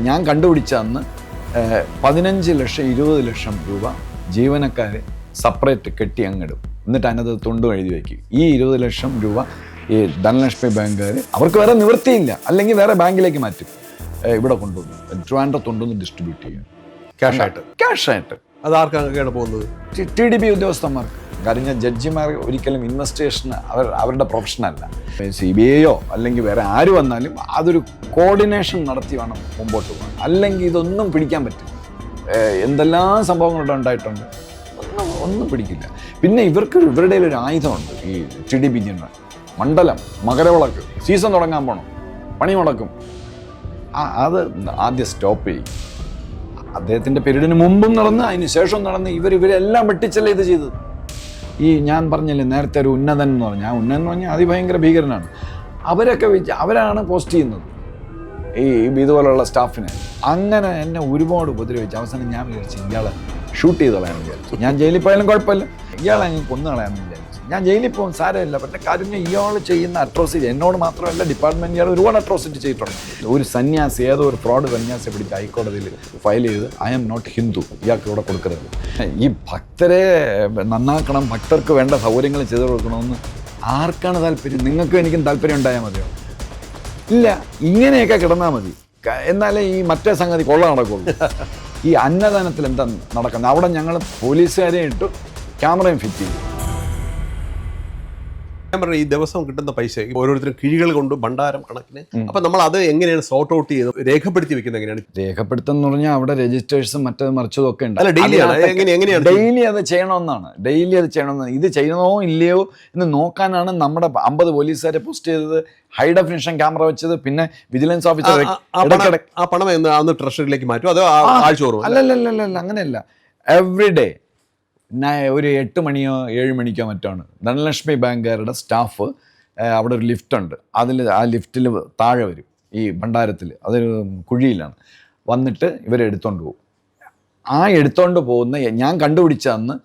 ഞാൻ കണ്ടുപിടിച്ച അന്ന് 15 ലക്ഷം 20 ലക്ഷം രൂപ ജീവനക്കാർ സെപ്പറേറ്റ് കെട്ടി അങ്ങിടും. എന്നിട്ട് അതിനകത്ത് തുണ്ടും എഴുതി വയ്ക്കും. ഈ 20 ലക്ഷം രൂപ ഈ ധനലക്ഷ്മി ബാങ്കുകാർ അവർക്ക് വേറെ നിവൃത്തിയില്ല, അല്ലെങ്കിൽ വേറെ ബാങ്കിലേക്ക് മാറ്റും. ഇവിടെ കൊണ്ടുവന്നു ട്രിവാൻഡ്രത്തുകൊണ്ടുവന്ന് ഡിസ്ട്രിബ്യൂട്ട് ചെയ്യും ക്യാഷായിട്ട്. അത് ആർക്കാണ് പോകുന്നത്? TDP ഉദ്യോഗസ്ഥന്മാർക്ക്. കാരണം ജഡ്ജിമാർ ഒരിക്കലും ഇൻവെസ്റ്റിഗേഷൻ അവരുടെ പ്രൊഫഷനല്ല. CBIയോ അല്ലെങ്കിൽ വേറെ ആര് വന്നാലും അതൊരു കോർഡിനേഷൻ നടത്തി വേണം മുമ്പോട്ട് പോകാൻ, അല്ലെങ്കിൽ ഇതൊന്നും പിടിക്കാൻ പറ്റില്ല. എന്തെല്ലാം സംഭവങ്ങളുടെ ഉണ്ടായിട്ടുണ്ട്, ഒന്നും പിടിക്കില്ല. പിന്നെ ഇവരുടെ ഒരു ആയുധമുണ്ട് ഈ TDP മണ്ഡലം മകരവിളക്ക് സീസൺ തുടങ്ങാൻ പോകണം, പണി മുടക്കും. അത് ആദ്യം സ്റ്റോപ്പ് ചെയ്യും. അദ്ദേഹത്തിൻ്റെ പീരീഡിന് മുമ്പും നടന്ന് അതിന് ശേഷം നടന്ന് ഇവരെല്ലാം വെട്ടിച്ചല്ലേ ഇത് ചെയ്തത്. ഈ ഞാൻ പറഞ്ഞില്ലേ നേരത്തെ ഒരു ഉന്നതൻ എന്ന് പറഞ്ഞാൽ, ആ ഉന്നതൻ എന്ന് പറഞ്ഞാൽ അതിഭയങ്കര ഭീകരനാണ്. അവരാണ് പോസ്റ്റ് ചെയ്യുന്നത് ഈ ഇതുപോലുള്ള സ്റ്റാഫിനെ. അങ്ങനെ എന്നെ ഒരുപാട് ഉപദ്രവിച്ചു. അവസാനം ഞാൻ വിചാരിച്ചു ഇയാളെ ഷൂട്ട് ചെയ്ത് കളയാമെന്ന് വിചാരിച്ചു. ഞാൻ ജയിലിൽ പോയാലും കുഴപ്പമില്ല, ഇയാളെ അങ്ങ് കൊന്നു കളയാമെന്ന് വിചാരിച്ചു. ഞാൻ ജയിലിൽ പോകും സാരമില്ല. പക്ഷേ കാര്യം ഇയാൾ ചെയ്യുന്ന അട്രോസിറ്റി എന്നോട് മാത്രമല്ല ഡിപ്പാർട്ട്മെൻറ്റ് ഇയാൾ ഒരുപാട് അട്രോസിറ്റി ചെയ്തിട്ടുണ്ട്. ഒരു സന്യാസി, ഏതോ ഒരു ഫ്രോഡ് സന്യാസിയെ പിടിച്ച് ഹൈക്കോടതിയിൽ ഫയൽ ചെയ്ത് ഐ ആം നോട്ട് ഹിന്ദു, ഇയാൾക്ക് ഇവിടെ കൊടുക്കരുത്. ഈ ഭക്തരെ നന്നാക്കണം, ഭക്തർക്ക് വേണ്ട സൗകര്യങ്ങൾ ചെയ്തു കൊടുക്കണമെന്ന് ആർക്കാണ് താല്പര്യം? നിങ്ങൾക്കും എനിക്കും താല്പര്യം ഉണ്ടായാൽ മതിയോ? ഇല്ല, ഇങ്ങനെയൊക്കെ കിടന്നാൽ മതി. എന്നാലേ ഈ മറ്റേ സംഗതി കൊള്ള നടക്കുള്ളൂ. ഈ അന്നദാനത്തിൽ എന്താ നടക്കുന്നത്? അവിടെ ഞങ്ങൾ പോലീസുകാരെ ഇട്ടു, ക്യാമറയും ഫിറ്റ് ചെയ്തു. ഞാൻ പറഞ്ഞ ഈ ദിവസം കിട്ടുന്ന പൈസ ഓരോരുത്തരും കിഴികൾ കൊണ്ട് ഭണ്ഡാരം കണക്കിന്. അപ്പൊ നമ്മൾ അത് എങ്ങനെയാണ് സോർട്ട് ഔട്ട് ചെയ്ത് രേഖപ്പെടുത്തി വെക്കുന്നത്? എങ്ങനെയാണ് രേഖപ്പെടുത്തുന്ന പറഞ്ഞാൽ അവിടെ രജിസ്ട്രേഴ്സും മറ്റേത് മറിച്ചതും ഒക്കെ ഉണ്ട്. ഡെയിലി അത് ചെയ്യണമെന്നാണ്. ഇത് ചെയ്യണമോ ഇല്ലയോ എന്ന് നോക്കാനാണ് നമ്മുടെ 50 പോലീസുകാരെ പോസ്റ്റ് ചെയ്തത്, ഹൈ ഡെഫിനിഷൻ ക്യാമറ വെച്ചത്. പിന്നെ വിജിലൻസ് ഓഫീസർ ആ പണം അന്ന് ട്രഷറിയിലേക്ക് മാറ്റും, അത് ആഴ്ച തോറും? അല്ലല്ല, അങ്ങനെയല്ല. എവറി ഡേ ഒരു 8 മണിയോ 7 മണിക്കോ മറ്റാണ് ധനലക്ഷ്മി ബാങ്കുകാരുടെ സ്റ്റാഫ് അവിടെ ഒരു ലിഫ്റ്റുണ്ട്, ആ ലിഫ്റ്റിൽ താഴെ വരും ഈ ഭണ്ഡാരത്തിൽ, അതൊരു കുഴിയിലാണ്, വന്നിട്ട് ഇവരെടുത്തോണ്ട് പോകും. ആ എടുത്തോണ്ട് പോകുന്ന ഞാൻ കണ്ടുപിടിച്ച അന്ന്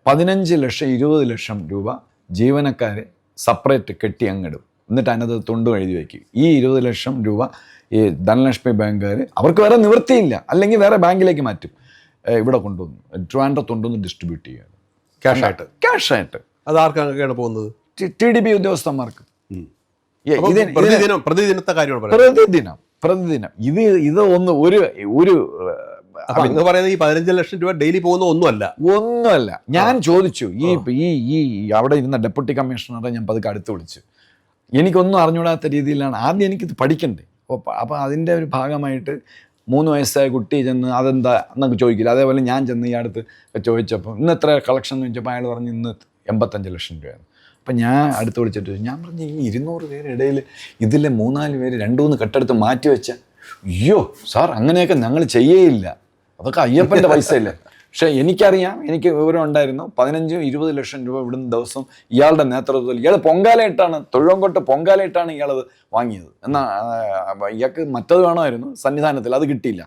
15 ലക്ഷം 20 ലക്ഷം രൂപ ജീവനക്കാർ സെപ്പറേറ്റ് കെട്ടി അങ്ങിടും. എന്നിട്ട് അതിനകത്ത് തുണ്ടും എഴുതി വയ്ക്കും. ഈ 20 ലക്ഷം രൂപ ഈ ധനലക്ഷ്മി ബാങ്കുകാർ അവർക്ക് വേറെ നിവൃത്തിയില്ല, അല്ലെങ്കിൽ വേറെ ബാങ്കിലേക്ക് മാറ്റും. ഇവിടെ കൊണ്ടുവന്നു ട്രിവാൻഡ്രത്തുകൊണ്ടുവന്ന് ഡിസ്ട്രിബ്യൂട്ട് ചെയ്യുക ക്യാഷായിട്ട്. അത് ആർക്കാണ് പോകുന്നത്? TDP ഉദ്യോഗസ്ഥന്മാർക്ക്. പ്രതിദിനത്തെ കാര്യമാണ് പ്രതിദിനം ഇത് ഒരു പറയുന്നത് ഈ 15 ലക്ഷം രൂപ ഡെയിലി പോകുന്ന ഒന്നുമല്ല. ഞാൻ ചോദിച്ചു ഈ അവിടെ ഇരുന്ന ഡെപ്യൂട്ടി കമ്മീഷണറെ ഞാൻ പതുക്കെ അടുത്ത് വിളിച്ചു. എനിക്കൊന്നും അറിഞ്ഞുകൂടാത്ത രീതിയിലാണ് ആദ്യം എനിക്കിത് പഠിക്കണ്ടേ. അപ്പോൾ അതിൻ്റെ ഒരു ഭാഗമായിട്ട് 3 വയസ്സായ കുട്ടി ചെന്ന് അതെന്താ എന്നൊക്കെ ചോദിക്കില്ല. അതേപോലെ ഞാൻ ചെന്ന് ഈ അടുത്ത് ചോദിച്ചപ്പോൾ ഇന്ന് എത്ര കളക്ഷൻ എന്ന് ചോദിച്ചപ്പോൾ അയാൾ പറഞ്ഞു ഇന്ന് 85 ലക്ഷം രൂപയാണ്. അപ്പം ഞാൻ അടുത്ത് വിളിച്ചിട്ട് ഞാൻ പറഞ്ഞു ഈ 200 പേര് ഇടയിൽ ഇതിലെ 3-4 പേര് 2-3 കെട്ടെടുത്ത് മാറ്റി വെച്ച, അയ്യോ സാർ അങ്ങനെയൊക്കെ ഞങ്ങൾ ചെയ്യേയില്ല, അതൊക്കെ അയ്യപ്പൻ്റെ പൈസയല്ലേ. പക്ഷേ എനിക്കറിയാം, എനിക്ക് വിവരം ഉണ്ടായിരുന്നു 15-20 ലക്ഷം രൂപ ഇവിടുന്ന് ദിവസം ഇയാളുടെ നേതൃത്വത്തിൽ ഇയാൾ പൊങ്കാലയിട്ടാണ്, തൊഴുവൻകോട്ട് പൊങ്കാലയിട്ടാണ് ഇയാളത് വാങ്ങിയത്. എന്നാൽ ഇയാൾക്ക് മറ്റത് വേണമായിരുന്നു സന്നിധാനത്തിൽ, അത് കിട്ടിയില്ല,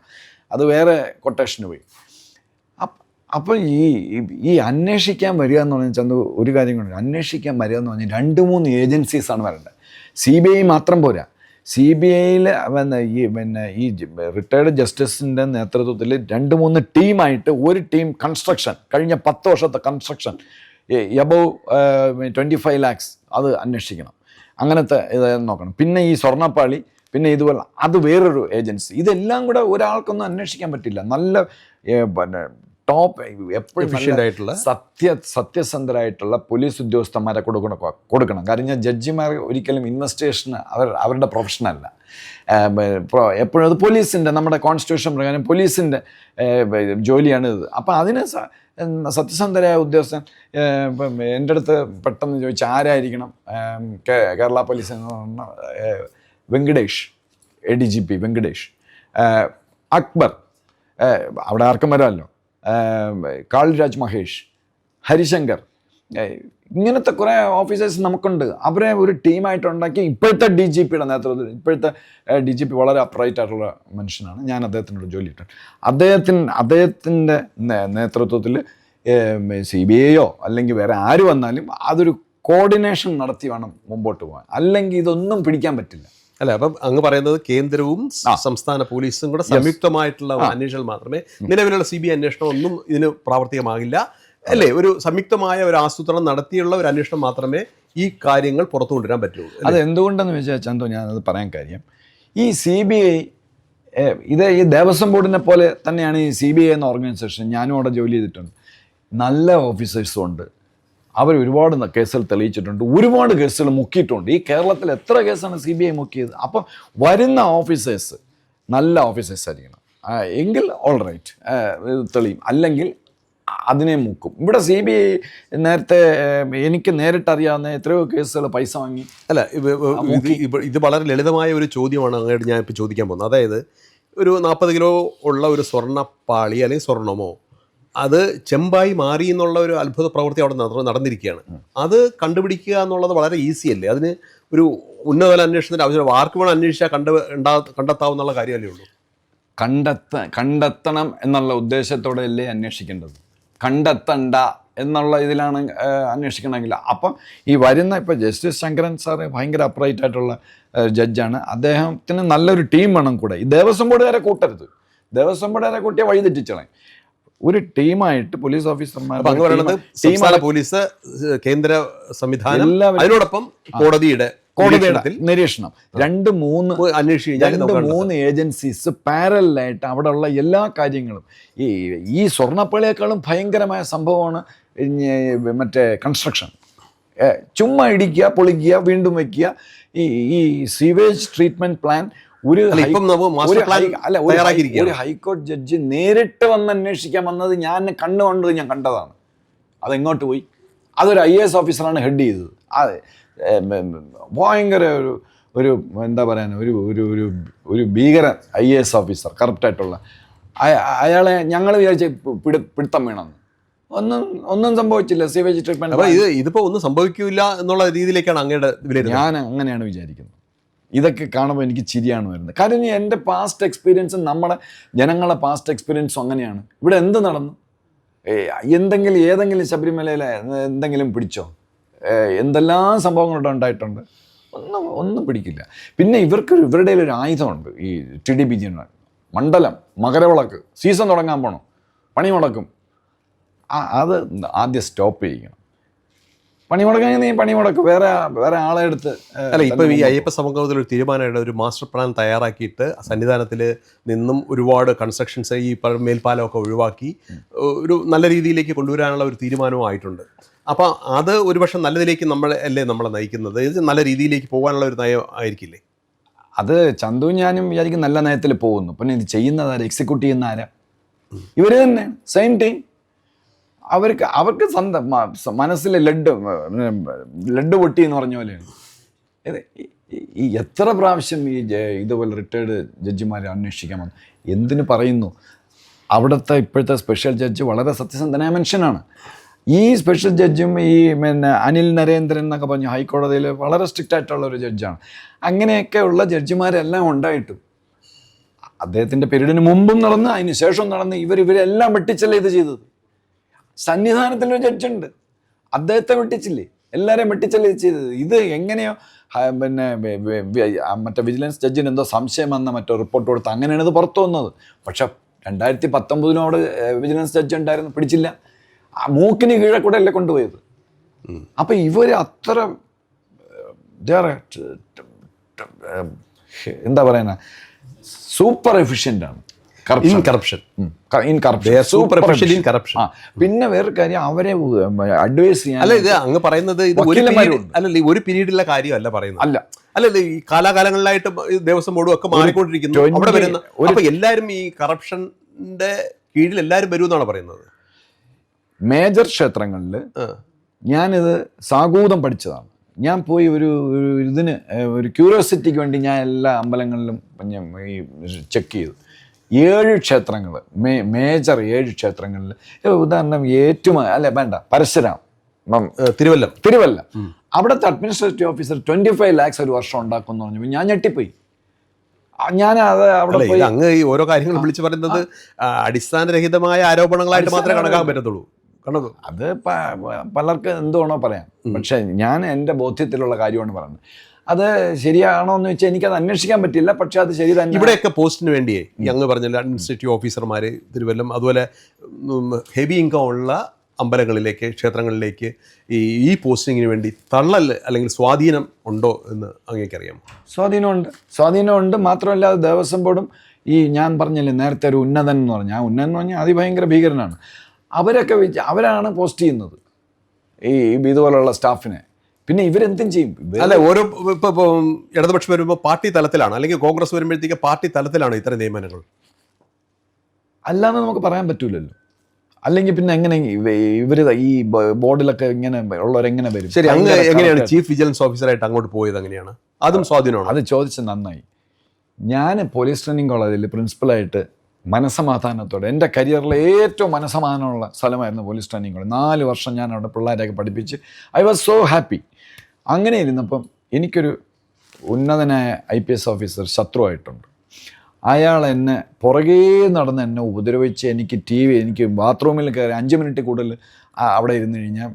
അത് വേറെ കൊട്ടേഷന് പോയി. അപ്പോൾ ഈ അന്വേഷിക്കാൻ വരിക എന്ന് പറഞ്ഞാൽ ചന്തു ഒരു കാര്യം കൊണ്ട് അന്വേഷിക്കാൻ വരിക എന്ന് പറഞ്ഞാൽ 2-3 ഏജൻസീസാണ് വരേണ്ടത്. CBI മാത്രം പോരാ. CBIയിൽ ഈ റിട്ടയർഡ് ജസ്റ്റിസിൻ്റെ നേതൃത്വത്തിൽ 2-3 ടീമായിട്ട് ഒരു ടീം കൺസ്ട്രക്ഷൻ, കഴിഞ്ഞ 10 വർഷത്തെ കൺസ്ട്രക്ഷൻ എബവ് 25 lakhs അത് അന്വേഷിക്കണം. അങ്ങനത്തെ ഇത് നോക്കണം. പിന്നെ ഈ സ്വർണ്ണപ്പാളി, പിന്നെ ഇതുപോലെ അത് വേറൊരു ഏജൻസി. ഇതെല്ലാം കൂടെ ഒരാൾക്കൊന്നും അന്വേഷിക്കാൻ പറ്റില്ല. നല്ല ടോപ്പ് എപ്പോഴും സത്യസന്ധരായിട്ടുള്ള പോലീസ് ഉദ്യോഗസ്ഥന്മാരെ കൊടുക്കണം. കാര്യം ജഡ്ജിമാർ ഒരിക്കലും ഇൻവെസ്റ്റിഗേഷൻ അവരുടെ പ്രൊഫഷനല്ല. എപ്പോഴും അത് പോലീസിൻ്റെ, നമ്മുടെ കോൺസ്റ്റിറ്റ്യൂഷൻ പ്രകാരം പോലീസിൻ്റെ ജോലിയാണ് ഇത്. അപ്പം അതിന് സത്യസന്ധരായ ഉദ്യോഗസ്ഥൻ എൻ്റെ അടുത്ത് പെട്ടെന്ന് ചോദിച്ചാൽ ആരായിരിക്കണം? കേരള പോലീസ് എന്ന് പറഞ്ഞ വെങ്കടേഷ്, ADGP വെങ്കടേഷ്, അക്ബർ, അവിടെ ആർക്കും വരാമല്ലോ, കാളിരാജ് മഹേഷ്, ഹരിശങ്കർ, ഇങ്ങനത്തെ കുറേ ഓഫീസേഴ്സ് നമുക്കുണ്ട്. അവരെ ഒരു ടീമായിട്ടുണ്ടാക്കി ഇപ്പോഴത്തെ DGPയുടെ നേതൃത്വത്തിൽ, ഇപ്പോഴത്തെ DGP വളരെ അപ്രൈറ്റ് ആയിട്ടുള്ള മനുഷ്യനാണ്, ഞാൻ അദ്ദേഹത്തിനോട് ജോലി ഇട്ടുണ്ട്. അദ്ദേഹത്തിൻ്റെ നേതൃത്വത്തിൽ CBIയോ അല്ലെങ്കിൽ വേറെ ആര് വന്നാലും അതൊരു കോർഡിനേഷൻ നടത്തി വേണം മുമ്പോട്ട് പോകാൻ, അല്ലെങ്കിൽ ഇതൊന്നും പിടിക്കാൻ പറ്റില്ല. അല്ല, അപ്പം അങ്ങ് പറയുന്നത് കേന്ദ്രവും സംസ്ഥാന പോലീസും കൂടെ സംയുക്തമായിട്ടുള്ള അന്വേഷണം മാത്രമേ, നിലവിലുള്ള CBI അന്വേഷണം ഒന്നും ഇതിന് പ്രാവർത്തികമാകില്ല അല്ലേ? ഒരു സംയുക്തമായ ഒരു ആസൂത്രണം നടത്തിയുള്ള ഒരു അന്വേഷണം മാത്രമേ ഈ കാര്യങ്ങൾ പുറത്തു കൊണ്ടുവരാൻ പറ്റുള്ളൂ. അത് എന്തുകൊണ്ടെന്ന് വെച്ചാൽ ചന്തു, ഞാനത് പറയാൻ കാര്യം, ഈ CBI ഇത് ഈ ദേവസ്വം ബോർഡിനെ പോലെ തന്നെയാണ് ഈ CBI എന്ന ഓർഗനൈസേഷൻ. ഞാനും അവിടെ ജോലി ചെയ്തിട്ടുണ്ട്. നല്ല ഓഫീസേഴ്സും ഉണ്ട്. അവർ ഒരുപാട് കേസുകൾ തെളിയിച്ചിട്ടുണ്ട്, ഒരുപാട് കേസുകൾ മുക്കിയിട്ടുണ്ട്. ഈ കേരളത്തിൽ എത്ര കേസാണ് CBI മുക്കിയത്? അപ്പം വരുന്ന ഓഫീസേഴ്സ് നല്ല ഓഫീസേഴ്സ് ആയിരിക്കണം. എങ്കിൽ ഓൾ റൈറ്റ്, തെളിയും. അല്ലെങ്കിൽ അതിനെ മുക്കും. ഇവിടെ CBI നേരത്തെ എനിക്ക് നേരിട്ടറിയാവുന്ന എത്രയോ കേസുകൾ പൈസ വാങ്ങി. അല്ല, ഇത് വളരെ ലളിതമായ ഒരു ചോദ്യമാണ് അങ്ങോട്ട് ഞാൻ ഇപ്പോൾ ചോദിക്കാൻ പോകുന്നത്. അതായത് ഒരു 40 കിലോ ഉള്ള ഒരു സ്വർണ്ണപ്പാളി അല്ലെങ്കിൽ സ്വർണമോ അത് ചെമ്പായി മാറി എന്നുള്ള ഒരു അത്ഭുത പ്രവൃത്തി അവിടെ നടന്നിരിക്കുകയാണ്. അത് കണ്ടുപിടിക്കുക എന്നുള്ളത് വളരെ ഈസി അല്ലേ? അതിന് ഒരു ഉന്നതതല അന്വേഷണത്തിൻ്റെ ആവശ്യം ആർക്ക് വേണം അന്വേഷിച്ചാൽ കണ്ടെത്താവുന്നുള്ള കാര്യമല്ലേ ഉള്ളൂ. കണ്ടെത്തണം എന്നുള്ള ഉദ്ദേശത്തോടെ അല്ലേ അന്വേഷിക്കേണ്ടത്? കണ്ടെത്തണ്ട എന്നുള്ള ഇതിലാണ് അന്വേഷിക്കണമെങ്കിൽ. അപ്പം ഈ വരുന്ന ഇപ്പോൾ ജസ്റ്റിസ് ശങ്കരൻ സാറ് ഭയങ്കര അപ്രൈറ്റ് ആയിട്ടുള്ള ജഡ്ജാണ്. അദ്ദേഹത്തിന് നല്ലൊരു ടീം വേണം കൂടെ. ഈ ദേവസ്വം ബോർഡുകാരെ കൂട്ടരുത്. ദേവസ്വം ബോർഡുകാരെ കൂട്ടിയാൽ വഴിതെറ്റിച്ചളയും. ഒരു ടീമായിട്ട് പോലീസ് ഓഫീസർമാർ, പോലീസ്, കേന്ദ്ര സംവിധാനം, അതിനോടൊപ്പം കോടതിയുടെ നിരീക്ഷണം, 2-3 ഏജൻസീസ് പാരലായിട്ട് അവിടെയുള്ള എല്ലാ കാര്യങ്ങളും. ഈ സ്വർണ്ണപ്പള്ളിയേക്കാളും ഭയങ്കരമായ സംഭവമാണ് മറ്റേ കൺസ്ട്രക്ഷൻ. ചുമ്മാ ഇടിക്കുക, പൊളിക്കുക, വീണ്ടും വയ്ക്കുക. ഈ സീവേജ് ട്രീറ്റ്മെന്റ് പ്ലാൻ ഒരു ഹൈക്കോടതി ജഡ്ജി നേരിട്ട് വന്ന് അന്വേഷിക്കാൻ വന്നത് ഞാൻ കണ്ണുകൊണ്ട് ഞാൻ കണ്ടതാണ്. അതെങ്ങോട്ട് പോയി? അതൊരു IAS ഓഫീസറാണ് ഹെഡ് ചെയ്തത്. അതെ, ഭയങ്കര ഒരു എന്താ പറയാൻ, ഒരു ഭീകരൻ IAS ഓഫീസർ, കറക്റ്റായിട്ടുള്ള അയാളെ ഞങ്ങൾ വിചാരിച്ച പിടുത്തം വീണെന്ന്. ഒന്നും സംഭവിച്ചില്ല. സീവേജ് ട്രീറ്റ്മെന്റ് ഇതിപ്പോൾ ഒന്നും സംഭവിക്കില്ല എന്നുള്ള രീതിയിലേക്കാണ് അങ്ങയുടെ വിലയിരുത്തൽ. ഞാൻ അങ്ങനെയാണ് വിചാരിക്കുന്നത്. ഇതൊക്കെ കാണുമ്പോൾ എനിക്ക് ചിരിയാണ് വരുന്നത്. കാര്യം എൻ്റെ പാസ്റ്റ് എക്സ്പീരിയൻസും നമ്മുടെ ജനങ്ങളുടെ പാസ്റ്റ് എക്സ്പീരിയൻസും അങ്ങനെയാണ്. ഇവിടെ എന്ത് നടന്നു? ഏതെങ്കിലും ശബരിമലയിൽ എന്തെങ്കിലും പിടിച്ചോ? എന്തെല്ലാം സംഭവങ്ങളുടെ ഉണ്ടായിട്ടുണ്ട്. ഒന്നും പിടിക്കില്ല. പിന്നെ ഇവരുടെ ഒരു ആയുധമുണ്ട്, ഈ TDBG മണ്ഡലം മകരവിളക്ക് സീസൺ തുടങ്ങാൻ പോകണം, പണി മുടക്കും. അത് ആദ്യം സ്റ്റോപ്പ് ചെയ്യണം. പണി മുടക്കാൻ നീ പണി മുടക്കും, വേറെ ആളെ എടുത്ത്. അല്ല, ഇപ്പോൾ ഈ അയ്യപ്പ സമൂഹത്തിൽ ഒരു തീരുമാനമായിട്ട് ഒരു മാസ്റ്റർ പ്ലാൻ തയ്യാറാക്കിയിട്ട് സന്നിധാനത്തിൽ നിന്നും ഒരുപാട് കൺസ്ട്രക്ഷൻസ്, ഈ മേൽപ്പാലമൊക്കെ ഒഴിവാക്കി ഒരു നല്ല രീതിയിലേക്ക് കൊണ്ടുവരാനുള്ള ഒരു തീരുമാനവും ആയിട്ടുണ്ട്. അപ്പോൾ അത് ഒരുപക്ഷെ നല്ലതിലേക്ക് നമ്മളെ നയിക്കുന്നത്. ഇത് നല്ല രീതിയിലേക്ക് പോകാനുള്ള ഒരു നയം ആയിരിക്കില്ലേ? അത് ചന്തു ഞാനും വിചാരിക്കും നല്ല നയത്തിൽ പോകുന്നു. പിന്നെ ഇത് ചെയ്യുന്നതാരാ? എക്സിക്യൂട്ട് ചെയ്യുന്ന ആരാ? ഇവർ തന്നെ. സെയിം ടൈം അവർക്ക് സ്വന്തം മനസ്സിൽ ലഡ് പൊട്ടി എന്ന് പറഞ്ഞ പോലെയാണ്. ഈ എത്ര പ്രാവശ്യം ഇതുപോലെ റിട്ടയർഡ് ജഡ്ജിമാരെ അന്വേഷിക്കാൻ വന്നു. എന്തിനു പറയുന്നു? അവിടുത്തെ ഇപ്പോഴത്തെ സ്പെഷ്യൽ ജഡ്ജ് വളരെ സത്യസന്ധനായ മനുഷ്യനാണ്. ഈ സ്പെഷ്യൽ ജഡ്ജും അനിൽ നരേന്ദ്രൻ എന്നൊക്കെ പറഞ്ഞു ഹൈക്കോടതിയിൽ വളരെ സ്ട്രിക്റ്റ് ആയിട്ടുള്ള ഒരു ജഡ്ജാണ്. അങ്ങനെയൊക്കെ ഉള്ള ജഡ്ജിമാരെല്ലാം ഉണ്ടായിട്ടും അദ്ദേഹത്തിൻ്റെ പീരീഡിന് മുമ്പും നടന്ന് അതിന് ശേഷവും നടന്ന് ഇവരെല്ലാം വെട്ടിച്ചല്ലേ ഇത് ചെയ്തത്. സന്നിധാനത്തിലൊരു ജഡ്ജുണ്ട്, അദ്ദേഹത്തെ വെട്ടിച്ചില്ലേ? എല്ലാവരെയും വെട്ടിച്ചല്ലേ ഇത് ചെയ്തത്. ഇത് എങ്ങനെയോ മറ്റേ വിജിലൻസ് ജഡ്ജിന് എന്തോ സംശയം വന്ന മറ്റോ റിപ്പോർട്ട് കൊടുത്ത് അങ്ങനെയാണ് ഇത് പുറത്തു വന്നത്. പക്ഷെ 2019 വിജിലൻസ് ജഡ്ജ് ഉണ്ടായിരുന്നു, പിടിച്ചില്ല. മൂക്കിന് കീഴെ കൂടെ അല്ലേ കൊണ്ടുപോയത്. അപ്പം ഇവർ അത്ര എന്താ പറയുന്ന സൂപ്പർ എഫിഷ്യൻ്റ് ആണ്. പിന്നെ വേറൊരു കാര്യം, അവരെ അഡ്വൈസ് ചെയ്യാൻ. അല്ല, ഇത് അങ്ങ് പറയുന്നത് ഒരു പീരീഡിലെ കാര്യമല്ല പറയുന്നത്. അല്ല, ഈ കാലാകാലങ്ങളിലായിട്ട് ദേവസ്വം ബോർഡും ഒക്കെ മാറിക്കൊണ്ടിരിക്കുന്നു. അവിടെ വരുന്ന അപ്പൊ എല്ലാവരും ഈ കറപ്ഷന്റെ കീഴിൽ എല്ലാവരും വരുമെന്നാണ് പറയുന്നത്. മേജർ ക്ഷേത്രങ്ങളിൽ ഞാനിത് സാഗൂതം പഠിച്ചതാണ്. ഞാൻ പോയി ഒരു ക്യൂരിയോസിറ്റിക്ക് വേണ്ടി ഞാൻ എല്ലാ അമ്പലങ്ങളിലും ഈ ചെക്ക് ചെയ്തു. 7 ക്ഷേത്രങ്ങൾ, മേജർ 7 ക്ഷേത്രങ്ങളിൽ, ഉദാഹരണം പരശുരാം, തിരുവല്ല, അവിടുത്തെ അഡ്മിനിസ്ട്രേറ്റീവ് ഓഫീസർ 25 lakhs ഒരു വർഷം ഉണ്ടാക്കുമെന്ന് പറഞ്ഞു. ഞാൻ ഞെട്ടിപ്പോയി. അവിടെ പോയി അങ്ങ് ഈ ഓരോ കാര്യങ്ങൾ വിളിച്ചു പറയുന്നത് അടിസ്ഥാനരഹിതമായ ആരോപണങ്ങളായിട്ട് മാത്രമേ കണക്കാക്കാൻ പറ്റത്തുള്ളൂ. അത് പലർക്ക് എന്തുവേണോ പറയാം. പക്ഷെ ഞാൻ എൻ്റെ ബോധ്യത്തിലുള്ള കാര്യമാണ് പറയുന്നത്. അത് ശരിയാണോ എന്ന് വെച്ചാൽ എനിക്കത് അന്വേഷിക്കാൻ പറ്റില്ല. പക്ഷെ അത് ശരി തന്നെ. ഇവിടെയൊക്കെ പോസ്റ്റിന് വേണ്ടിയേ അങ്ങ് പറഞ്ഞ അഡ്മിനിസ്ട്രേറ്റീവ് ഓഫീസർമാർ തിരുവല്ലം അതുപോലെ ഹെവി ഇൻകം ഉള്ള അമ്പലങ്ങളിലേക്ക് ക്ഷേത്രങ്ങളിലേക്ക് ഈ പോസ്റ്റിങ്ങിന് വേണ്ടി തള്ളൽ അല്ലെങ്കിൽ സ്വാധീനം ഉണ്ടോ എന്ന് അങ്ങേക്കറിയാം? സ്വാധീനമുണ്ട്. മാത്രമല്ല അത് ദേവസ്വം ബോർഡും ഈ ഞാൻ പറഞ്ഞില്ലേ നേരത്തെ ഒരു ഉന്നതൻ എന്ന് പറഞ്ഞാൽ, ആ ഉന്നതൻ എന്ന് പറഞ്ഞാൽ അതിഭയങ്കര ഭീകരനാണ്. അവരാണ് പോസ്റ്റ് ചെയ്യുന്നത് ഈ ഇതുപോലുള്ള സ്റ്റാഫിനെ. പിന്നെ ഇവരെന്തും ചെയ്യും. അല്ല, ഓരോ ഇപ്പോൾ ഇടതുപക്ഷം വരുമ്പോൾ പാർട്ടി തലത്തിലാണ്, അല്ലെങ്കിൽ കോൺഗ്രസ് വരുമ്പോഴത്തേക്ക് പാർട്ടി തലത്തിലാണ് ഇത്തരം നിയമനങ്ങൾ. അല്ലാന്ന് നമുക്ക് പറയാൻ പറ്റൂലല്ലോ. അല്ലെങ്കിൽ പിന്നെ എങ്ങനെ ഇവർ ഈ ബോർഡിലൊക്കെ ഇങ്ങനെ ഉള്ളവരെങ്ങനെ വരും? ശരി, അങ്ങ് എങ്ങനെയാണ് ചീഫ് വിജിലൻസ് ഓഫീസറായിട്ട് അങ്ങോട്ട് പോയത്? എങ്ങനെയാണ്? അതും സ്വാധീനമാണ്. അത് ചോദിച്ചത് നന്നായി. ഞാൻ പോലീസ് ട്രെയിനിങ് കോളേജിൽ പ്രിൻസിപ്പലായിട്ട് മനസമാധാനത്തോടെ, എൻ്റെ കരിയറിലെ ഏറ്റവും മനസമാധാനമുള്ള സ്ഥലമായിരുന്നു പോലീസ് ട്രെയിനിങ് കോളേജ്. 4 വർഷം ഞാൻ അവിടെ പിള്ളേരെയൊക്കെ പഠിപ്പിച്ച് ഐ വാസ് സോ ഹാപ്പി. അങ്ങനെ ഇരുന്നപ്പം എനിക്കൊരു ഉന്നതനായ IPS ഓഫീസർ ശത്രുവായിട്ടുണ്ട്. അയാൾ എന്നെ പുറകേ നടന്ന് എന്നെ ഉപദ്രവിച്ച് എനിക്ക് ബാത്റൂമിൽ കയറി 5 മിനിറ്റ് കൂടുതൽ അവിടെ ഇരുന്ന് കഴിഞ്ഞാൽ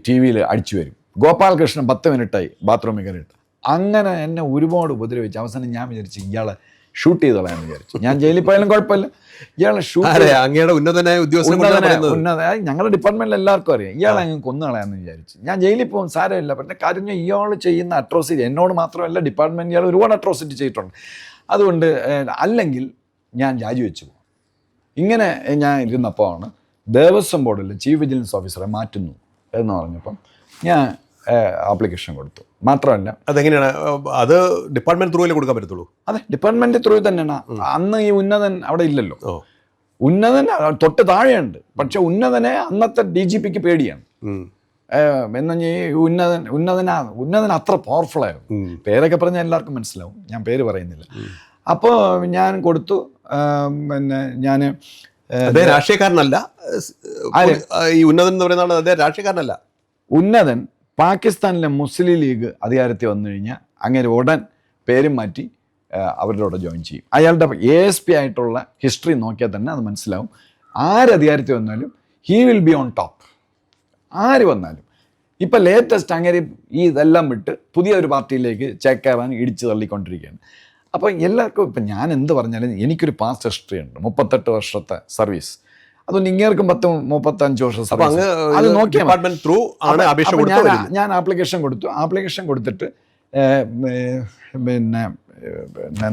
ടി വിയിൽ അടിച്ചു വരും. ഗോപാലകൃഷ്ണൻ 10 മിനിറ്റായി ബാത്റൂമിൽ കയറിയിട്ട്. അങ്ങനെ എന്നെ ഒരുപാട് ഉപദ്രവിച്ച് അവസാനം ഞാൻ വിചാരിച്ചു ഇയാളെ ഷൂട്ട് ചെയ്ത് കളയാമെന്ന് വിചാരിച്ചു. ഞാൻ ജയിലിൽ പോയാലും കുഴപ്പമില്ല, ഇയാളെ ഞങ്ങളുടെ ഡിപ്പാർട്ട്മെന്റിൽ എല്ലാവർക്കും അറിയാം, ഇയാളെ അങ്ങ് കൊന്നു കളയാമെന്ന് വിചാരിച്ചു. ഞാൻ ജയിലിൽ പോകും, സാരമില്ല. പക്ഷേ കാര്യം ഇയാൾ ചെയ്യുന്ന അട്രോസിറ്റി എന്നോട് മാത്രമല്ല ഡിപ്പാർട്ട്മെന്റ് ഇയാൾ ഒരുപാട് അട്രോസിറ്റി ചെയ്തിട്ടുണ്ട്. അതുകൊണ്ട് അല്ലെങ്കിൽ ഞാൻ രാജിവെച്ചു പോകും. ഇങ്ങനെ ഞാൻ ഇരുന്നപ്പോൾ ആണ് ദേവസ്വം ബോർഡിൽ ചീഫ് വിജിലൻസ് ഓഫീസറെ മാറ്റുന്നു എന്ന് പറഞ്ഞപ്പം ഞാൻ ആപ്ലിക്കേഷൻ കൊടുത്തു. മാത്രമല്ല അതെങ്ങനെയാണ്? അത് ഡിപ്പാർട്ട്മെന്റ് ത്രൂവിൽ കൊടുക്കാൻ പറ്റത്തുള്ളൂ? അതെ, ഡിപ്പാർട്ട്മെന്റ് ത്രൂ തന്നെയാണ്. അന്ന് ഈ ഉന്നതൻ അവിടെ ഇല്ലല്ലോ. ഉന്നതൻ തൊട്ട് താഴെയുണ്ട്. പക്ഷെ ഉന്നതനെ അന്നത്തെ DGPക്ക് പേടിയാണ്. എന്ന് പറഞ്ഞാൽ ഈ ഉന്നതൻ അത്ര പവർഫുള്ളായിരുന്നു. പേരൊക്കെ പറഞ്ഞാൽ എല്ലാവർക്കും മനസ്സിലാവും, ഞാൻ പേര് പറയുന്നില്ല. അപ്പോൾ ഞാൻ കൊടുത്തു. പിന്നെ ഞാൻ രാഷ്ട്രീയക്കാരനല്ല. ഈ ഉന്നതൻ എന്ന് പറയുന്ന അദ്ദേഹം രാഷ്ട്രീയക്കാരനല്ല. ഉന്നതൻ പാകിസ്ഥാനിലെ മുസ്ലിം ലീഗ് അധികാരത്തിൽ വന്നു കഴിഞ്ഞാൽ അങ്ങനെ ഉടൻ പേരും മാറ്റി അവരുടെ കൂടെ ജോയിൻ ചെയ്യും. അയാളുടെ ASP ആയിട്ടുള്ള ഹിസ്റ്ററി നോക്കിയാൽ തന്നെ അത് മനസ്സിലാവും. ആര് അധികാരത്തിൽ വന്നാലും he will be on top. ആര് വന്നാലും. ഇപ്പം ലേറ്റസ്റ്റ് അങ്ങനെ ഇതെല്ലാം വിട്ട് പുതിയൊരു പാർട്ടിയിലേക്ക് ചേക്കേറാൻ ഇടിച്ചു തള്ളിക്കൊണ്ടിരിക്കുകയാണ്. അപ്പോൾ എല്ലാവർക്കും ഇപ്പം ഞാൻ എന്ത് പറഞ്ഞാലും എനിക്കൊരു പാസ്റ്റ് ഹിസ്റ്ററി ഉണ്ട്, 38 വർഷത്തെ സർവീസ്. അതുകൊണ്ട് ഇങ്ങേർക്കും 35 വർഷം സർവീസ്. അത് നോക്കിയാൽ ഞാൻ ആപ്ലിക്കേഷൻ കൊടുത്തു. ആപ്ലിക്കേഷൻ കൊടുത്തിട്ട് പിന്നെ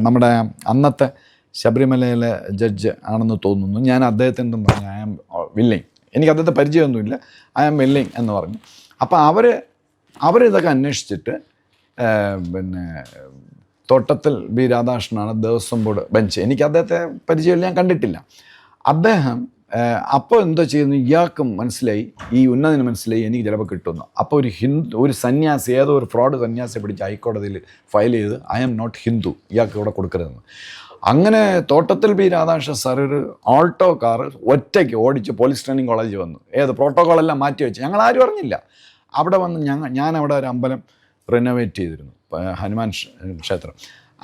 നമ്മുടെ അന്നത്തെ ശബരിമലയിലെ ജഡ്ജ് ആണെന്ന് തോന്നുന്നു, ഞാൻ അദ്ദേഹത്തിൻ്റെ പറഞ്ഞു ഐ ആം വില്ലിങ്. എനിക്ക് അദ്ദേഹത്തെ പരിചയമൊന്നുമില്ല, ഐ ആം വില്ലിങ് എന്ന് പറഞ്ഞു. അപ്പോൾ അവരിതൊക്കെ അന്വേഷിച്ചിട്ട് പിന്നെ തോട്ടത്തിൽ B. രാധാകൃഷ്ണനാണ് ദേവസ്വം ബോർഡ് ബെഞ്ച്. എനിക്ക് അദ്ദേഹത്തെ പരിചയമില്ല, ഞാൻ കണ്ടിട്ടില്ല. അദ്ദേഹം അപ്പോൾ എന്തോ ചെയ്യുന്നു, ഇയാൾക്കും മനസ്സിലായി, ഈ ഉന്നതിന് മനസ്സിലായി എനിക്ക് ചിലപ്പോൾ കിട്ടുന്നു. അപ്പോൾ ഒരു സന്യാസി, ഏതോ ഒരു ഫ്രോഡ് സന്യാസിയെ പിടിച്ച് ഹൈക്കോടതിയിൽ ഫയൽ ചെയ്ത് ഐ ആം നോട്ട് ഹിന്ദു, ഇയാൾക്ക് ഇവിടെ കൊടുക്കരുതെന്ന്. അങ്ങനെ തോട്ടത്തിൽ B. രാധാകൃഷ്ണൻ സാർ ഒരു ഓൾട്ടോ കാർ ഒറ്റയ്ക്ക് ഓടിച്ച് പോലീസ് ട്രെയിനിങ് കോളേജിൽ വന്നു. പ്രോട്ടോക്കോളെല്ലാം മാറ്റി വെച്ച്, ഞങ്ങൾ ആരും അറിഞ്ഞില്ല. അവിടെ വന്ന് ഞാൻ അവിടെ ഒരു അമ്പലം റിനോവേറ്റ് ചെയ്തിരുന്നു, ഹനുമാൻ ക്ഷേത്രം.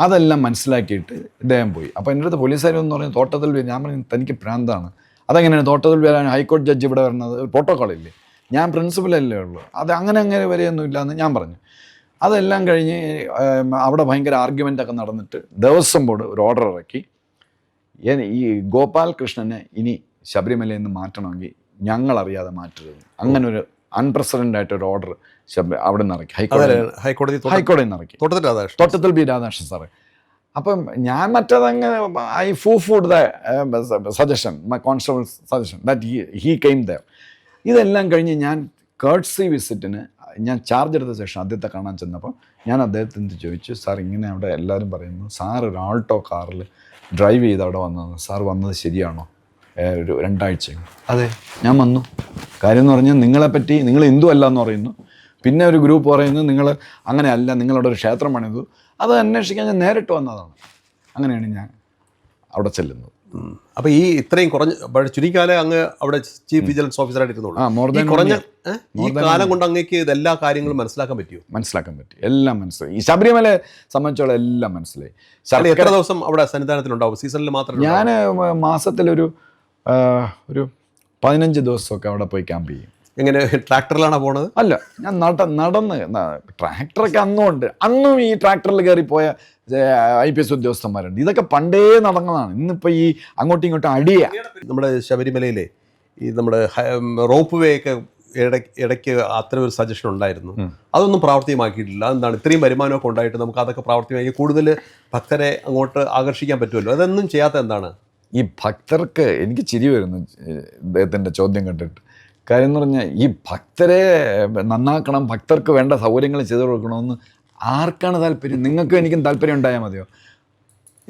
അതെല്ലാം മനസ്സിലാക്കിയിട്ട് ഇദ്ദേഹം പോയി. അപ്പോൾ എൻ്റെ അടുത്ത് പോലീസുകാരെന്ന് പറഞ്ഞ് തോട്ടത്തിൽ ഞാൻ പറഞ്ഞു തനിക്ക് ഭ്രാന്താണ്, അതെങ്ങനെയാണ് തോട്ടത്തിൽ വരാൻ ഹൈക്കോടതി ജഡ്ജി ഇവിടെ വരുന്നത്? പ്രോട്ടോക്കോളില്ലേ, ഞാൻ പ്രിൻസിപ്പലല്ലേ ഉള്ളൂ, അത് അങ്ങനെ വരെയൊന്നുമില്ല എന്ന് ഞാൻ പറഞ്ഞു. അതെല്ലാം കഴിഞ്ഞ് അവിടെ ഭയങ്കര ആർഗ്യുമെൻ്റൊക്കെ നടന്നിട്ട് ദേവസ്വം ബോർഡ് ഒരു ഓർഡർ ഇറക്കി, ഈ ഗോപാലകൃഷ്ണനെ ഇനി ശബരിമലയിൽ നിന്ന് മാറ്റണമെങ്കിൽ ഞങ്ങളറിയാതെ മാറ്റരുത്. അങ്ങനെ ഒരു അൺപ്രസിഡൻ്റ് ആയിട്ടൊരു ഓർഡർ അവിടെ നിന്ന് ഇറക്കി, ഹൈക്കോടതിയിൽ നിന്ന് ഇറക്കി. തോട്ടത്തിൽ B. രാധാകൃഷ്ണൻ സാറ്. അപ്പം ഞാൻ മറ്റേതങ്ങ് I put the suggestion, my constable suggestion that he came there. ഇതെല്ലാം കഴിഞ്ഞ് ഞാൻ കേർട്സി വിസിറ്റിന് ഞാൻ ചാർജ് എടുത്ത ശേഷം അദ്ദേഹത്തെ കാണാൻ ചെന്നപ്പോൾ ഞാൻ അദ്ദേഹത്തിന് ചോദിച്ചു, സാർ ഇങ്ങനെ അവിടെ എല്ലാവരും പറയുന്നു സാർ ഒരു ആൾട്ടോ കാറിൽ ഡ്രൈവ് ചെയ്ത് അവിടെ വന്നത്, സാർ വന്നത് ശരിയാണോ? ഒരു 2 ആഴ്ച. അതെ, ഞാൻ വന്നു. കാര്യം എന്ന് പറഞ്ഞാൽ നിങ്ങളെപ്പറ്റി, നിങ്ങൾ ഹിന്ദു അല്ല എന്ന് പറയുന്നു, പിന്നെ ഒരു ഗ്രൂപ്പ് പറയുന്നു നിങ്ങൾ അങ്ങനെയല്ല, നിങ്ങളവിടെ ഒരു ക്ഷേത്രം പണിതു. അത് അന്വേഷിക്കാൻ ഞാൻ നേരിട്ട് വന്നതാണ്. അങ്ങനെയാണ് ഞാൻ അവിടെ ചെല്ലുന്നത്. അപ്പോൾ ഈ ഇത്രയും ചുരുക്കാലം അങ്ങ് അവിടെ ചീഫ് വിജിലൻസ് ഓഫീസറായിട്ട് ഇരുന്നുള്ളൂ. ഈ കാലം കൊണ്ട് അങ്ങേക്ക് ഇതെല്ലാ കാര്യങ്ങളും മനസ്സിലാക്കാൻ പറ്റിയോ? മനസ്സിലാക്കാൻ പറ്റി, എല്ലാം മനസ്സിലായി. ഈ ശബരിമലയെ സംബന്ധിച്ചോളം എല്ലാം മനസ്സിലായി. എത്ര ദിവസം അവിടെ സന്നിധാനത്തിലുണ്ടാവും? സീസണിൽ മാത്രം? ഞാൻ മാസത്തിലൊരു 15 ദിവസമൊക്കെ അവിടെ പോയി ക്യാമ്പ് ചെയ്യും. എങ്ങനെ ട്രാക്ടറിലാണോ പോണത്? അല്ല, ഞാൻ നടന്ന് ട്രാക്ടറൊക്കെ അന്നും ഉണ്ട്. അന്നും ഈ ട്രാക്ടറിൽ കയറിപ്പോയ IPS ഉദ്യോഗസ്ഥന്മാരുണ്ട്. ഇതൊക്കെ പണ്ടേ നടന്നതാണ്. ഇന്നിപ്പോൾ ഈ അങ്ങോട്ടും ഇങ്ങോട്ടും അടിയാ. നമ്മുടെ ശബരിമലയിലെ ഈ നമ്മുടെ റോപ്പ് വേ ഒക്കെ ഇടയ്ക്ക് അത്ര ഒരു സജഷൻ ഉണ്ടായിരുന്നു. അതൊന്നും പ്രാവർത്തികമാക്കിയിട്ടില്ല. എന്താണ് ഇത്രയും വരുമാനമൊക്കെ ഉണ്ടായിട്ട് നമുക്ക് അതൊക്കെ പ്രാവർത്തികമാക്കി കൂടുതൽ ഭക്തരെ അങ്ങോട്ട് ആകർഷിക്കാൻ പറ്റുമല്ലോ. അതൊന്നും ചെയ്യാത്ത എന്താണ്? ഈ ഭക്തർക്ക് എനിക്ക് ചിരി വരുന്നു ഇദ്ദേഹത്തിൻ്റെ ചോദ്യം കേട്ടിട്ട്. കാര്യം എന്ന് പറഞ്ഞാൽ ഈ ഭക്തരെ നന്നാക്കണം, ഭക്തർക്ക് വേണ്ട സൗകര്യങ്ങൾ ചെയ്തു കൊടുക്കണമെന്ന് ആർക്കാണ് താല്പര്യം? നിങ്ങൾക്കും എനിക്കും താല്പര്യം ഉണ്ടായാൽ മതിയോ?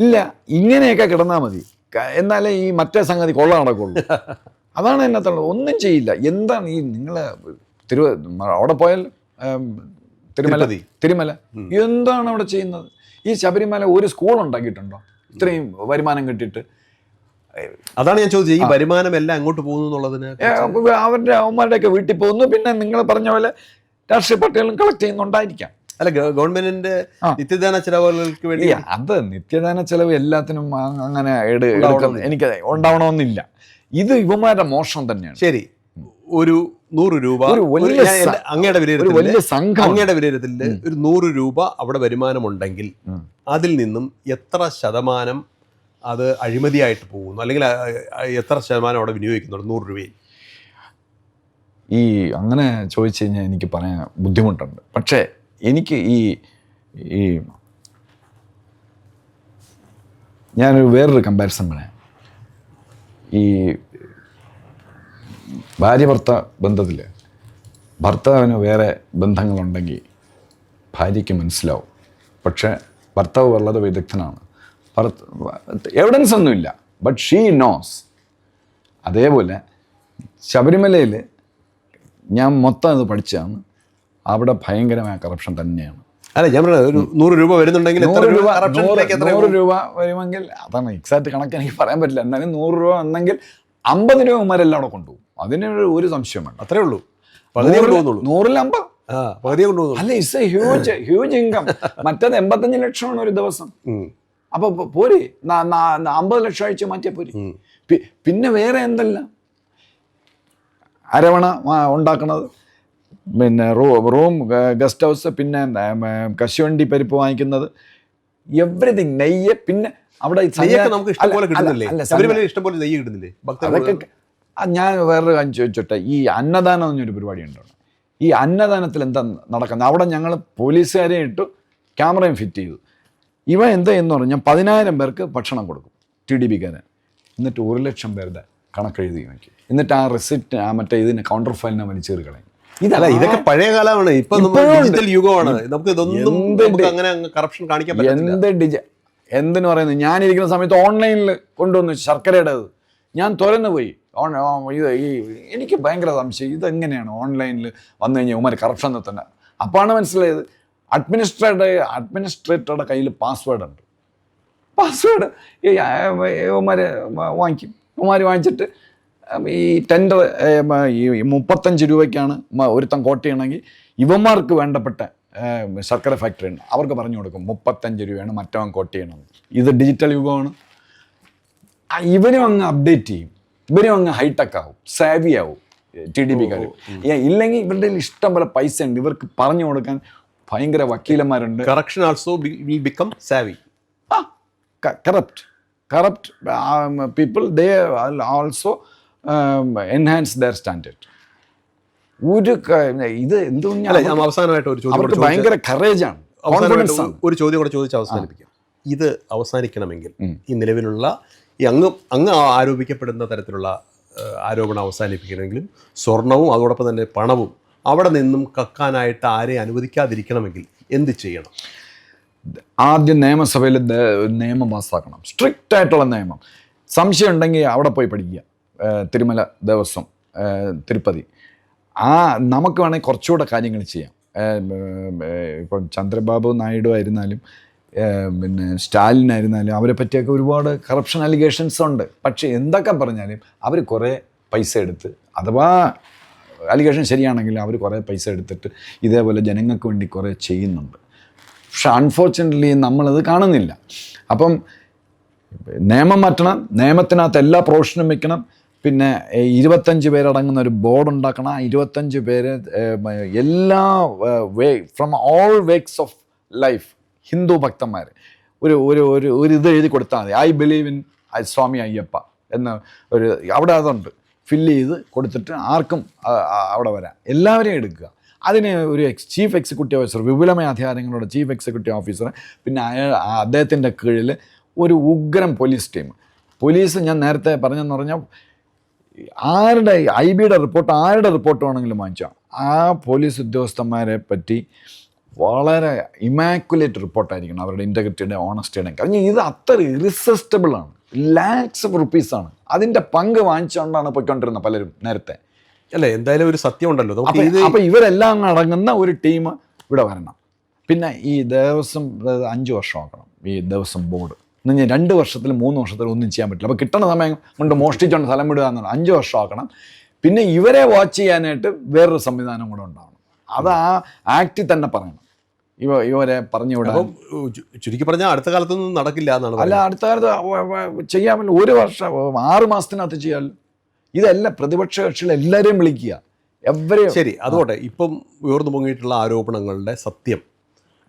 ഇല്ല, ഇങ്ങനെയൊക്കെ കിടന്നാൽ മതി. എന്നാലേ ഈ മറ്റേ സംഗതി കൊള്ള നടക്കുള്ളൂ. അതാണ് എന്നത്തുള്ളത്. ഒന്നും ചെയ്യില്ല. എന്താണ് ഈ നിങ്ങൾ അവിടെ പോയാൽ തിരുമല എന്താണ് അവിടെ ചെയ്യുന്നത്? ഈ ശബരിമല ഒരു സ്കൂൾ ഉണ്ടാക്കിയിട്ടുണ്ടോ ഇത്രയും വരുമാനം കിട്ടിയിട്ട്? അതാണ് ഞാൻ ചോദിച്ചത്. ഈ വരുമാനം എല്ലാം അങ്ങോട്ട് പോകുന്നു എന്നുള്ളതിന് അവന്മാരുടെയൊക്കെ വീട്ടിൽ പോകുന്നു. പിന്നെ നിങ്ങൾ പറഞ്ഞ പോലെ രാഷ്ട്രീയ പാർട്ടികളും കളക്ട് ചെയ്യുന്നുണ്ടായിരിക്കാം. അല്ല, ഗവൺമെന്റിന്റെ നിത്യദാന ചെലവുകൾക്ക് വേണ്ടി അത് നിത്യദാന ചെലവ് എല്ലാത്തിനും അങ്ങനെ എനിക്ക് ഉണ്ടാവണമെന്നില്ല. ഇത് ഇവന്മാരുടെ മോഷണം തന്നെയാണ്. ശരി, ഒരു 100 രൂപ അങ്ങയുടെ വിലയിരുത്തലിൽ ഒരു 100 രൂപ അവിടെ വരുമാനമുണ്ടെങ്കിൽ അതിൽ നിന്നും എത്ര ശതമാനം അത് അഴിമതിയായിട്ട് പോകുന്നു, അല്ലെങ്കിൽ എത്ര ശതമാനം അവിടെ വിനിയോഗിക്കുന്നുണ്ട് 100 രൂപയിൽ? ഈ അങ്ങനെ ചോദിച്ചു കഴിഞ്ഞാൽ എനിക്ക് പറയാൻ ബുദ്ധിമുട്ടുണ്ട്. പക്ഷേ എനിക്ക് ഈ ഞാനൊരു വേറൊരു കമ്പാരിസൺ പറയാം. ഈ ഭാര്യ ബന്ധത്തിൽ ഭർത്താവിന് വേറെ ബന്ധങ്ങളുണ്ടെങ്കിൽ ഭാര്യയ്ക്ക് മനസ്സിലാവും. പക്ഷേ ഭർത്താവ് വളരെ വിദഗ്ധനാണ്. എവിഡൻസ് ഒന്നുമില്ല, ബട്ട് ഷീ നോസ്. അതേപോലെ ശബരിമലയിൽ ഞാൻ മൊത്തം അത് പഠിച്ചതാണ്. അവിടെ ഭയങ്കരമായ കറപ്ഷൻ തന്നെയാണ്. അല്ല, ഞാൻ പറഞ്ഞത് ഒരു 100 രൂപ വരുന്നുണ്ടെങ്കിൽ 100 രൂപ വരുമെങ്കിൽ, അതാണ് എക്സാക്ട് കണക്ക് എനിക്ക് പറയാൻ പറ്റില്ല. എന്നാലും 100 രൂപ വന്നെങ്കിൽ 50 രൂപ ഉമ്മാരെല്ലാം അവിടെ കൊണ്ടുപോകും. അതിന് ഒരു സംശയം വേണ്ട. അത്രേ ഉള്ളൂ. 100-50 അല്ല, ഇറ്റ്സ് എ ഹ്യൂജ് ഇൻകം. മറ്റേത് 85 ലക്ഷമാണ് ഒരു ദിവസം. അപ്പൊ പോരെ 50 ലക്ഷം അഴിച്ച് മാറ്റിയാൽ പോരെ. പിന്നെ വേറെ എന്തെല്ലാം അരവണ ഉണ്ടാക്കണത്, പിന്നെ റൂം ഗസ്റ്റ് ഹൗസ്, പിന്നെ കശുവണ്ടി പരിപ്പ് വാങ്ങിക്കുന്നത്, എവറിതിങ്, നെയ്യ്. പിന്നെ അവിടെ അതൊക്കെ ഞാൻ വേറൊരു കാര്യം ചോദിച്ചോട്ടെ. ഈ അന്നദാനം എന്നൊരു പരിപാടി ഉണ്ടോ? ഈ അന്നദാനത്തിൽ എന്താ നടക്കുന്നത്? അവിടെ ഞങ്ങൾ പോലീസുകാരെ ഇട്ടു, ക്യാമറയും ഫിറ്റ് ചെയ്തു. ഇവ എന്താ എന്ന് പറഞ്ഞാൽ 10,000 പേർക്ക് ഭക്ഷണം കൊടുക്കും TDBക്കാരൻ. എന്നിട്ട് 1 ലക്ഷം പേരുടെ കണക്കെഴുതി വയ്ക്കും. എന്നിട്ട് ആ റെസിപ്റ്റ് മറ്റേ ഇതിന് കൗണ്ടർ ഫയലിനെ വലിച്ചേറി കളയും. ഇതല്ല, ഇതൊക്കെ പഴയ കാലമാണ്. ഇപ്പൊ ഡിജിറ്റൽ യുഗമാണ്. നമുക്ക് ഇതൊന്നും അങ്ങനെ കറപ്ഷൻ കാണിക്കാൻ പറ്റില്ല. എന്തിനു പറയുന്നത്? ഞാനിരിക്കുന്ന സമയത്ത് ഓൺലൈനിൽ കൊണ്ടുവന്നു ശർക്കരയുടെ ഞാൻ തുറന്നു പോയി. എനിക്ക് ഭയങ്കര സംശയം, ഇതെങ്ങനെയാണ് ഓൺലൈനിൽ വന്നു കഴിഞ്ഞാൽ ഉമാർ കറപ്ഷൻ തന്നെ. അപ്പോഴാണ് മനസ്സിലായത് അഡ്മിനിസ്ട്രേറ്ററുടെ കയ്യിൽ പാസ്വേഡ് ഉണ്ട്. പാസ്വേഡ് ഉമാർ വാങ്ങിക്കും. ഉമാർ വാങ്ങിച്ചിട്ട് ഈ ടെൻഡർ ഈ 35 രൂപയ്ക്കാണ് ഒരുത്തം കോട്ട് ചെയ്യണമെങ്കിൽ ഇവന്മാർക്ക് വേണ്ടപ്പെട്ട ശർക്കര ഫാക്ടറി ഉണ്ട്, അവർക്ക് പറഞ്ഞു കൊടുക്കും 35 രൂപയാണ് മറ്റവൻ കോട്ട് ചെയ്യണമെന്ന്. ഇത് ഡിജിറ്റൽ യുഗമാണ്. ഇവരും അങ്ങ് അപ്ഡേറ്റ് ചെയ്യും, ഇവരും അങ്ങ് ഹൈടെക് ആവും, സാവി ആവും TDBക്കാർ. ഇല്ലെങ്കിൽ ഇവരുടെ ഇഷ്ടം പോലെ പൈസ ഉണ്ട്, ഇവർക്ക് പറഞ്ഞു കൊടുക്കാൻ ഭയങ്കര വക്കീലന്മാരുണ്ട്. Corruption also will become savvy. corrupt people, they also enhance their standard. ഇത് എന്ത് അവസാനമായിട്ട് ഒരു ചോദ്യം, ഭയങ്കര കറേജാണ്. ഒരു ചോദ്യം കൂടെ ചോദിച്ച് അവസാനിപ്പിക്കാം. ഇത് അവസാനിക്കണമെങ്കിൽ ഈ നിലവിലുള്ള ഈ അങ്ങ് ആരോപിക്കപ്പെടുന്ന തരത്തിലുള്ള ആരോപണം അവസാനിപ്പിക്കണമെങ്കിലും സ്വർണവും അതോടൊപ്പം തന്നെ പണവും അവിടെ നിന്നും കക്കാനായിട്ട് ആരെയും അനുവദിക്കാതിരിക്കണമെങ്കിൽ എന്ത് ചെയ്യണം? ആദ്യം നിയമസഭയിൽ നിയമം പാസ്സാക്കണം, സ്ട്രിക്റ്റ് ആയിട്ടുള്ള നിയമം. സംശയം ഉണ്ടെങ്കിൽ അവിടെ പോയി പഠിക്കുക. തിരുമല ദേവസ്വം, തിരുപ്പതി, നമുക്ക് വേണമെങ്കിൽ കുറച്ചുകൂടെ കാര്യങ്ങൾ ചെയ്യാം. ഇപ്പം ചന്ദ്രബാബു നായിഡു ആയിരുന്നാലും പിന്നെ സ്റ്റാലിനായിരുന്നാലും അവരെ പറ്റിയൊക്കെ ഒരുപാട് കറപ്ഷൻ അലിഗേഷൻസ് ഉണ്ട്. പക്ഷേ എന്തൊക്കെ പറഞ്ഞാലും അവർ കുറേ പൈസ എടുത്ത്, അഥവാ അലിഗേഷൻ ശരിയാണെങ്കിൽ അവർ കുറേ പൈസ എടുത്തിട്ട് ഇതേപോലെ ജനങ്ങൾക്ക് വേണ്ടി കുറേ ചെയ്യുന്നുണ്ട്. പക്ഷെ അൺഫോർച്യുനറ്റ്ലി നമ്മളത് കാണുന്നില്ല. അപ്പം നിയമം മാറ്റണം, നിയമത്തിനകത്ത് എല്ലാ പ്രൊവിഷനും വെക്കണം, പിന്നെ 25 പേരടങ്ങുന്ന ഒരു ബോർഡ് ഉണ്ടാക്കണം. ആ 25 പേര് എല്ലാ from all wakes of life Hindu ഭക്തന്മാർ ഒരു ഒരു ഒരു ഒരു ഇത് എഴുതി കൊടുത്താൽ മതി. ഐ ബിലീവ് ഇൻ സ്വാമി അയ്യപ്പ എന്ന ഒരു അവിടെ അതുണ്ട്. ഫില്ല് ചെയ്ത് കൊടുത്തിട്ട് ആർക്കും അവിടെ വരാം. എല്ലാവരെയും എടുക്കുക. അതിന് ഒരു ചീഫ് എക്സിക്യൂട്ടീവ് ഓഫീസർ, വിപുലമായ അധികാരങ്ങളുടെ ചീഫ് എക്സിക്യൂട്ടീവ് ഓഫീസർ, പിന്നെ അദ്ദേഹത്തിൻ്റെ കീഴിൽ ഒരു ഉഗ്രം പോലീസ് ടീം. പോലീസ് ഞാൻ നേരത്തെ പറഞ്ഞെന്ന് പറഞ്ഞാൽ ആരുടെ IBയുടെ റിപ്പോർട്ട് ആരുടെ റിപ്പോർട്ട് വേണമെങ്കിലും വാങ്ങിച്ചാൽ ആ പോലീസ് ഉദ്യോഗസ്ഥന്മാരെ പറ്റി വളരെ ഇമാക്കുലേറ്റ് റിപ്പോർട്ടായിരിക്കണം, അവരുടെ ഇൻറ്റഗ്രിറ്റിയുടെ ഓണസ്റ്റിയുടെ. കാരണം ഇത് അത്ര ഇറിസിസ്റ്റബിളാണ്. ലാക്സ് ഓഫ് റുപ്പീസാണ് അതിൻ്റെ പങ്ക് വാങ്ങിച്ചുകൊണ്ടാണ് പോയിക്കൊണ്ടിരുന്നത് പലരും നേരത്തെ. അല്ലേ, എന്തായാലും ഒരു സത്യം ഉണ്ടല്ലോ. അപ്പോൾ ഇവരെല്ലാം അടങ്ങുന്ന ഒരു ടീം ഇവിടെ വരണം. പിന്നെ ഈ ദേവസ്വം 5 വർഷം ആക്കണം ഈ ദേവസ്വം ബോർഡ്. ഇന്ന് 2 വർഷത്തിൽ 3 വർഷത്തിൽ ഒന്നും ചെയ്യാൻ പറ്റില്ല. അപ്പോൾ കിട്ടുന്ന സമയം കൊണ്ട് മോഷ്ടിച്ചുകൊണ്ട് സ്ഥലം വിടുക എന്നാണ്. 5 വർഷം ആക്കണം. പിന്നെ ഇവരെ വാച്ച് ചെയ്യാനായിട്ട് വേറൊരു സംവിധാനം കൂടെ ഉണ്ടാവണം. അത് ആ ആക്റ്റിൽ തന്നെ പറയണം. ഇവരെ പറഞ്ഞു വിടാം. ചുരുക്കി പറഞ്ഞാൽ അടുത്ത കാലത്തൊന്നും നടക്കില്ല എന്നാണ്. അല്ല, അടുത്ത കാലത്ത് ചെയ്യാൻ പറ്റില്ല. 1 വർഷം 6 മാസത്തിനകത്ത് ചെയ്യാമല്ലോ. ഇതല്ല, പ്രതിപക്ഷ കക്ഷികൾ എല്ലാവരെയും വിളിക്കുക. ശരി, അതുകൊണ്ട് ഇപ്പം ഉയർന്നു പൊങ്ങിയിട്ടുള്ള ആരോപണങ്ങളുടെ സത്യം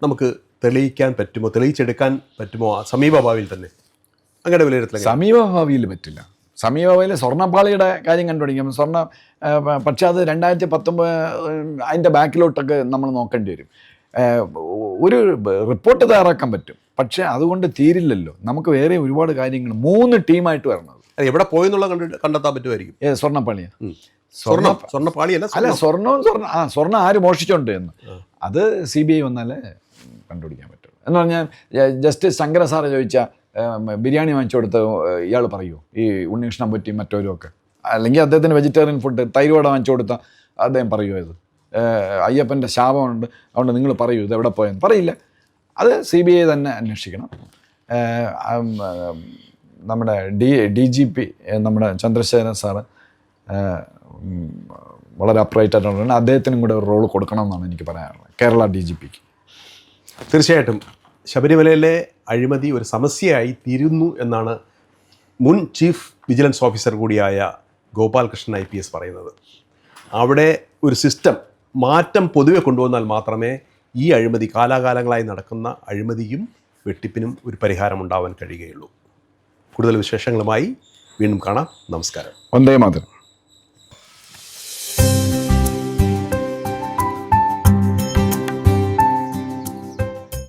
നമുക്ക് തെളിയിക്കാൻ പറ്റുമോ, തെളിയിച്ചെടുക്കാൻ പറ്റുമോ സമീപഭാവിയിൽ തന്നെ? അങ്ങനെ വിലയിരുത്തൽ സമീപഭാവിയിൽ പറ്റില്ല. സമീപഭാവിയിൽ സ്വർണ്ണപ്പാളിയുടെ കാര്യം കണ്ടുപിടിക്കാം. പക്ഷേ അത് 2019 അതിൻ്റെ ബാക്കിലോട്ടൊക്കെ നമ്മൾ നോക്കേണ്ടി വരും. ഒരു റിപ്പോർട്ട് തയ്യാറാക്കാൻ പറ്റും, പക്ഷേ അതുകൊണ്ട് തീരില്ലല്ലോ. നമുക്ക് വേറെ ഒരുപാട് കാര്യങ്ങൾ 3 ടീമായിട്ട് വരണത്. എവിടെ പോയെന്നുള്ള കണ്ടെത്താൻ പറ്റുമായിരിക്കും. സ്വർണ്ണപ്പാളിയാണ്. സ്വർണ്ണപ്പാളിയല്ല, അല്ല, സ്വർണ്ണം ആര് മോഷിച്ചോണ്ട് എന്ന് അത് CBI വന്നാലേ കണ്ടുപിടിക്കാൻ പറ്റുള്ളൂ. എന്ന് പറഞ്ഞാൽ ജസ്റ്റിസ് ശങ്കര സാറ് ചോദിച്ചാൽ ബിരിയാണി വാങ്ങിച്ചു കൊടുത്ത് ഇയാൾ പറയൂ, ഈ ഉണ്ണികൃഷ്ണൻ പറ്റി മറ്റവരും ഒക്കെ, അല്ലെങ്കിൽ അദ്ദേഹത്തിന് വെജിറ്റേറിയൻ ഫുഡ് തൈരുവട വാങ്ങിച്ചു കൊടുത്താൽ അദ്ദേഹം പറയുമോ ഇത് അയ്യപ്പൻ്റെ ശാപമുണ്ട് അതുകൊണ്ട് നിങ്ങൾ പറയൂ ഇത് എവിടെ പോയെന്ന്? പറയില്ല. അത് CBI തന്നെ അന്വേഷിക്കണം. നമ്മുടെ DGP നമ്മുടെ ചന്ദ്രശേഖരൻ സാറ് വളരെ അപ്രൈറ്റ് ആയിട്ടുണ്ട്. അദ്ദേഹത്തിനും കൂടെ ഒരു റോൾ കൊടുക്കണം എന്നാണ് എനിക്ക് പറയാനുള്ളത്, കേരള DGPക്ക്. തീർച്ചയായിട്ടും ശബരിമലയിലെ അഴിമതി ഒരു സമസ്യയായി തീരുന്നു എന്നാണ് മുൻ ചീഫ് വിജിലൻസ് ഓഫീസർ കൂടിയായ ഗോപാലകൃഷ്ണൻ IPS പറയുന്നത്. അവിടെ ഒരു സിസ്റ്റം മാറ്റം പൊതുവെ കൊണ്ടുവന്നാൽ മാത്രമേ ഈ അഴിമതി, കാലാകാലങ്ങളായി നടക്കുന്ന അഴിമതിയും വെട്ടിപ്പിനും ഒരു പരിഹാരമുണ്ടാവാൻ കഴിയുകയുള്ളൂ. കൂടുതൽ വിശേഷങ്ങളുമായി വീണ്ടും കാണാം. നമസ്കാരം. വന്ദേ മാതരം.